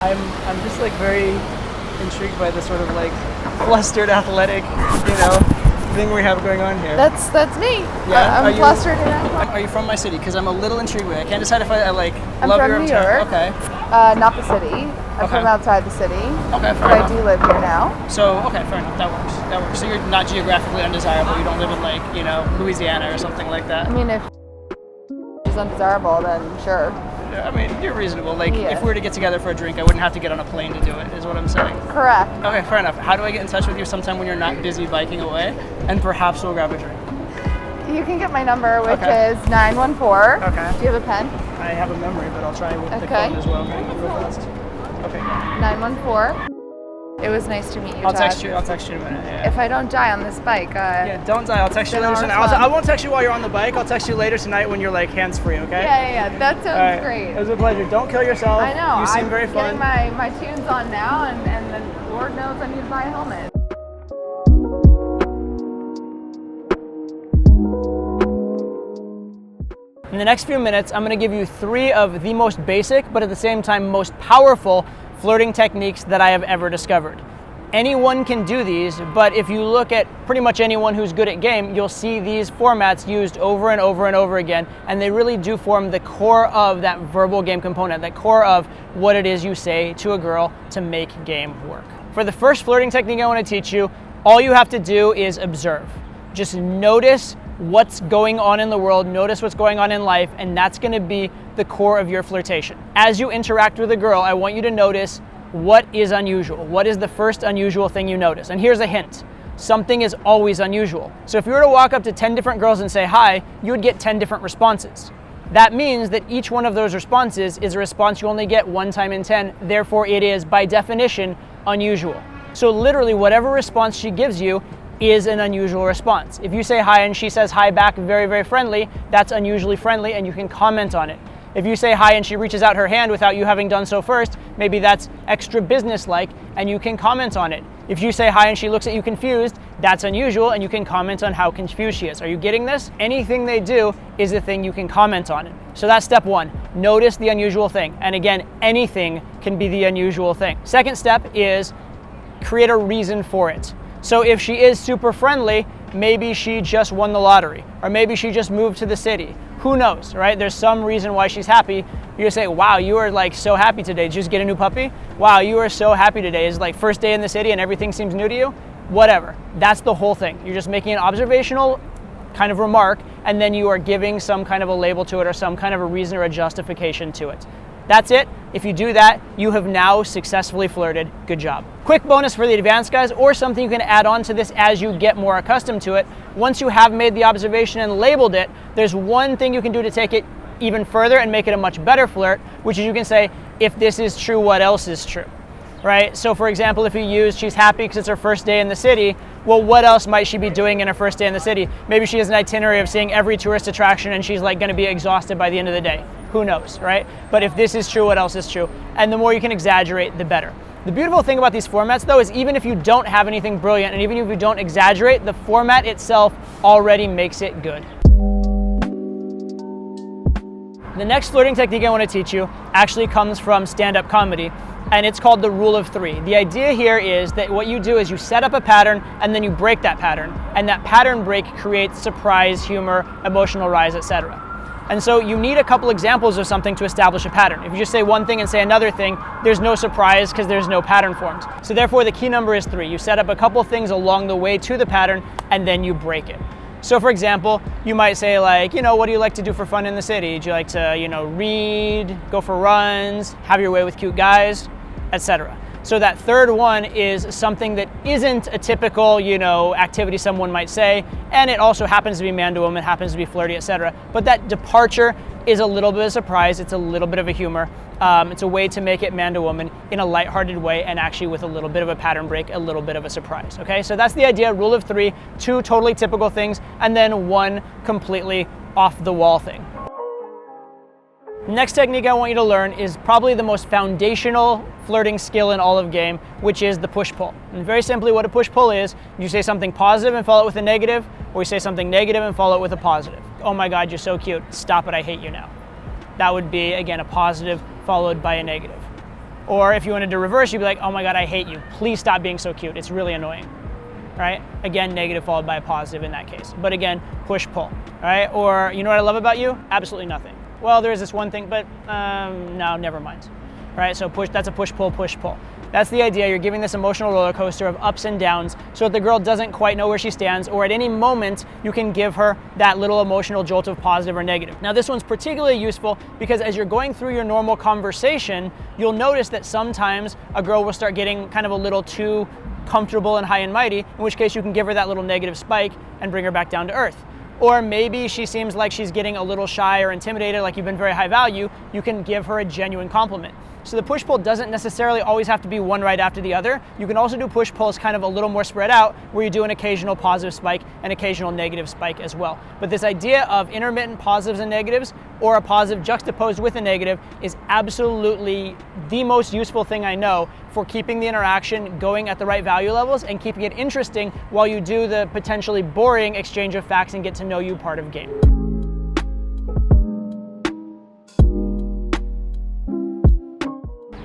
I'm just like very intrigued by the sort of like flustered athletic, thing we have going on here. That's me. Yeah? I'm flustered and athletic. Are you from my city? Because I'm a little intrigued with it. I can't decide if I like I'm love from your New hometown. York. Okay. Not the city. I'm Okay. from outside the city. Okay, fair But enough. I do live here now. So, okay, fair enough. That works. So you're not geographically undesirable. You don't live in like, Louisiana or something like that. I mean, if it's undesirable, then sure. I mean, you're reasonable. Like, Yeah. if we were to get together for a drink, I wouldn't have to get on a plane to do it, is what I'm saying. Correct. Okay, fair enough. How do I get in touch with you sometime when you're not busy biking away? And perhaps we'll grab a drink. You can get my number, which Okay. is 914. Okay. Do you have a pen? I have a memory, but I'll try with the Okay. phone as well. Real fast. Okay. 914. It was nice to meet you, I'll Todd. text you. I'll text you in a minute. Yeah. If I don't die on this bike, Yeah, don't die. I'll text you then later I'll tonight. respond. I won't text you while you're on the bike. I'll text you later tonight when you're like hands-free, okay? Yeah, that sounds All right. great. It was a pleasure. Don't kill yourself. I know. You seem I'm very fun. getting my tunes on now, and then Lord knows I need my helmet. In the next few minutes, I'm going to give you 3 of the most basic, but at the same time most powerful flirting techniques that I have ever discovered. Anyone can do these, but if you look at pretty much anyone who's good at game, you'll see these formats used over and over and over again, and they really do form the core of that verbal game component, that core of what it is you say to a girl to make game work. For the first flirting technique I want to teach you, all you have to do is observe. Just notice what's going on in the world, notice what's going on in life, and that's going to be the core of your flirtation. As you interact with a girl, I want you to notice what is unusual. What is the first unusual thing you notice? And here's a hint. Something is always unusual. So if you were to walk up to 10 different girls and say hi, you would get 10 different responses. That means that each one of those responses is a response you only get one time in 10, therefore it is, by definition, unusual. So literally whatever response she gives you is an unusual response. If you say hi and she says hi back very, very friendly, that's unusually friendly and you can comment on it. If you say hi and she reaches out her hand without you having done so first, maybe that's extra business-like and you can comment on it. If you say hi and she looks at you confused, that's unusual and you can comment on how confused she is. Are you getting this? Anything they do is a thing you can comment on it. So that's step 1. Notice the unusual thing. And again, anything can be the unusual thing. Second step is create a reason for it. So if she is super friendly, maybe she just won the lottery, or maybe she just moved to the city. Who knows, right? There's some reason why she's happy. You just say, wow, you are like so happy today. Did you just get a new puppy? Wow, you are so happy today. It's like first day in the city and everything seems new to you? Whatever. That's the whole thing. You're just making an observational kind of remark, and then you are giving some kind of a label to it or some kind of a reason or a justification to it. That's it. If you do that, you have now successfully flirted. Good job. Quick bonus for the advanced guys, or something you can add on to this as you get more accustomed to it. Once you have made the observation and labeled it, there's one thing you can do to take it even further and make it a much better flirt, which is you can say, if this is true, what else is true? Right? So for example, if you use she's happy because it's her first day in the city, well, what else might she be doing in her first day in the city? Maybe she has an itinerary of seeing every tourist attraction and she's like going to be exhausted by the end of the day. Who knows, right? But if this is true, what else is true? And the more you can exaggerate, the better. The beautiful thing about these formats, though, is even if you don't have anything brilliant and even if you don't exaggerate, the format itself already makes it good. The next flirting technique I want to teach you actually comes from stand-up comedy, and it's called the rule of 3. The idea here is that what you do is you set up a pattern and then you break that pattern, and that pattern break creates surprise, humor, emotional rise, etc. And so you need a couple examples of something to establish a pattern. If you just say one thing and say another thing, there's no surprise because there's no pattern formed. So therefore the key number is 3. You set up a couple things along the way to the pattern and then you break it. So for example, you might say like, what do you like to do for fun in the city? Do you like to, read, go for runs, have your way with cute guys, etc. So that third one is something that isn't a typical, activity someone might say, and it also happens to be man to woman, happens to be flirty, etc. But that departure is a little bit of a surprise, it's a little bit of a humor. It's a way to make it man to woman in a lighthearted way and actually with a little bit of a pattern break, a little bit of a surprise, okay? So that's the idea, rule of 3, 2 totally typical things, and then 1 completely off the wall thing. Next technique I want you to learn is probably the most foundational flirting skill in all of game, which is the push-pull. And very simply what a push-pull is, you say something positive and follow it with a negative, or you say something negative and follow it with a positive. Oh my God, you're so cute. Stop it, I hate you now. That would be, again, a positive followed by a negative. Or if you wanted to reverse, you'd be like, oh my God, I hate you. Please stop being so cute. It's really annoying. Right? Again, negative followed by a positive in that case. But again, push, pull. Right? Or, you know what I love about you? Absolutely nothing. Well, there is this one thing, but no, never mind. Right? So that's a push, pull, push, pull. That's the idea. You're giving this emotional roller coaster of ups and downs so that the girl doesn't quite know where she stands, or at any moment you can give her that little emotional jolt of positive or negative. Now this one's particularly useful because as you're going through your normal conversation, you'll notice that sometimes a girl will start getting kind of a little too comfortable and high and mighty, in which case you can give her that little negative spike and bring her back down to earth. Or maybe she seems like she's getting a little shy or intimidated, like you've been very high value, you can give her a genuine compliment. So the push-pull doesn't necessarily always have to be one right after the other. You can also do push-pulls kind of a little more spread out, where you do an occasional positive spike and occasional negative spike as well. But this idea of intermittent positives and negatives, or a positive juxtaposed with a negative, is absolutely the most useful thing I know for keeping the interaction going at the right value levels and keeping it interesting while you do the potentially boring exchange of facts and get to know you part of game.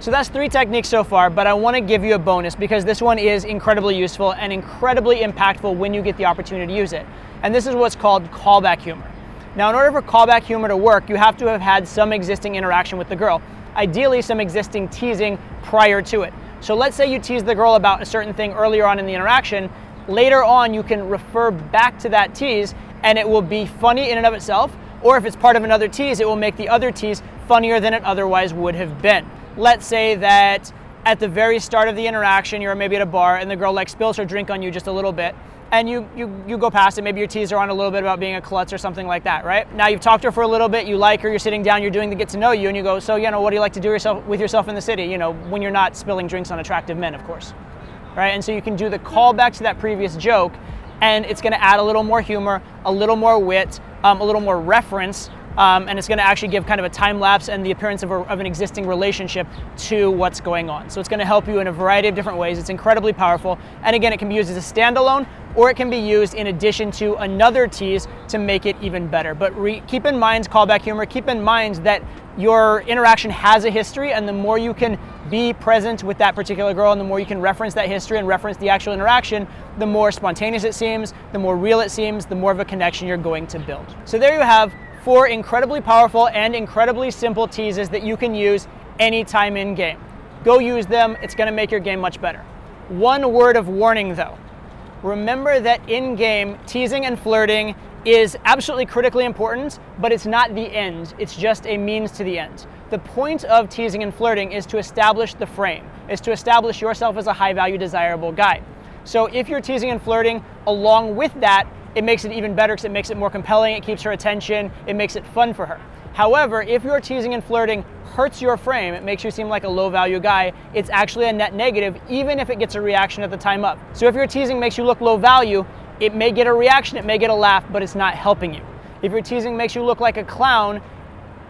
So that's 3 techniques so far, but I want to give you a bonus because this one is incredibly useful and incredibly impactful when you get the opportunity to use it. And this is what's called callback humor. Now, in order for callback humor to work, you have to have had some existing interaction with the girl. Ideally, some existing teasing prior to it. So let's say you tease the girl about a certain thing earlier on in the interaction. Later on, you can refer back to that tease and it will be funny in and of itself, or if it's part of another tease, it will make the other tease funnier than it otherwise would have been. Let's say that at the very start of the interaction, you're maybe at a bar and the girl like spills her drink on you just a little bit, and you go past it, maybe you tease her on a little bit about being a klutz or something like that, right? Now you've talked to her for a little bit, you like her, you're sitting down, you're doing the get to know you, and you go, so, what do you like to do with yourself in the city? When you're not spilling drinks on attractive men, of course, right? And so you can do the callback to that previous joke, and it's gonna add a little more humor, a little more wit, a little more reference, and it's going to actually give kind of a time lapse and the appearance of an existing relationship to what's going on. So it's going to help you in a variety of different ways. It's incredibly powerful. And again, it can be used as a standalone, or it can be used in addition to another tease to make it even better. But keep in mind callback humor, keep in mind that your interaction has a history, and the more you can be present with that particular girl and the more you can reference that history and reference the actual interaction, the more spontaneous it seems, the more real it seems, the more of a connection you're going to build. So there you have 4 incredibly powerful and incredibly simple teases that you can use anytime in game. Go use them, it's going to make your game much better. One word of warning though. Remember that in game, teasing and flirting is absolutely critically important, but it's not the end, it's just a means to the end. The point of teasing and flirting is to establish the frame, is to establish yourself as a high value, desirable guy. So if you're teasing and flirting along with that, it makes it even better because it makes it more compelling, it keeps her attention, it makes it fun for her. However, if your teasing and flirting hurts your frame, it makes you seem like a low value guy, it's actually a net negative even if it gets a reaction at the time up. So if your teasing makes you look low value, it may get a reaction, it may get a laugh, but it's not helping you. If your teasing makes you look like a clown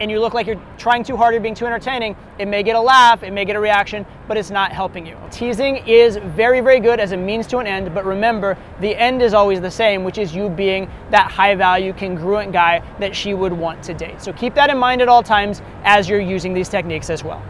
and you look like you're trying too hard or being too entertaining, it may get a laugh, it may get a reaction, but it's not helping you. Teasing is very, very good as a means to an end, but remember, the end is always the same, which is you being that high value, congruent guy that she would want to date. So keep that in mind at all times as you're using these techniques as well.